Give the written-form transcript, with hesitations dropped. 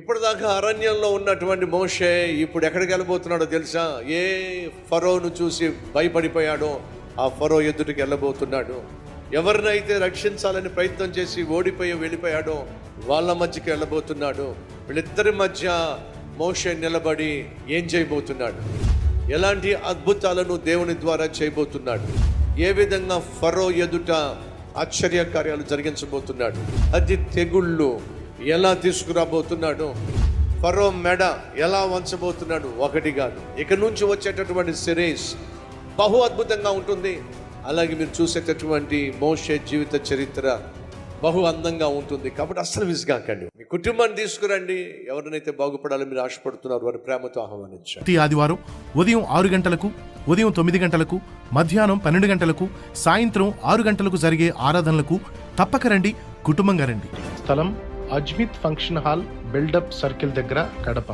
ఇప్పటిదాకా అరణ్యంలో ఉన్నటువంటి మోషే ఇప్పుడు ఎక్కడికి వెళ్ళబోతున్నాడో తెలుసా? ఏ ఫరోను చూసి భయపడిపోయాడో ఆ ఫరో ఎదుటికి వెళ్ళబోతున్నాడు. ఎవరినైతే రక్షించాలని ప్రయత్నం చేసి ఓడిపోయి వెళ్ళిపోయాడో వాళ్ళ మధ్యకి వెళ్ళబోతున్నాడు. వీళ్ళిద్దరి మధ్య మోషే నిలబడి ఏం చేయబోతున్నాడు? ఎలాంటి అద్భుతాలను దేవుని ద్వారా చేయబోతున్నాడు? ఏ విధంగా ఫరో ఎదుట ఆశ్చర్యకార్యాలు జరిగించబోతున్నాడు? అది తెగుళ్ళు ఎలా తీసుకురాబోతున్నాడు? ఫరో మెడ ఎలా వంచబోతున్నాడు? ఒకటి కాదు, ఇక నుంచి వచ్చేటటువంటి సిరీస్ బహు అద్భుతంగా ఉంటుంది. అలాగే మీరు చూసేటటువంటి మోషే జీవిత చరిత్ర బహు అందంగా ఉంటుంది. కాబట్టి అస్సలు విసిగాకండి. మీ కుటుంబాన్ని తీసుకురండి. ఎవరినైతే బాగుపడాలని మీరు ఆశపడుతున్నారు వారి ప్రేమతో ఆహ్వానించండి. ప్రతి ఆదివారం ఉదయం 6 గంటలకు, ఉదయం 9 గంటలకు, మధ్యాహ్నం 12 గంటలకు, సాయంత్రం 6 గంటలకు జరిగే ఆరాధనలకు తప్పక రండి. కుటుంబంగా రండి. స్థలం Azmith function hall, buildup circle దగ్గర, కడప.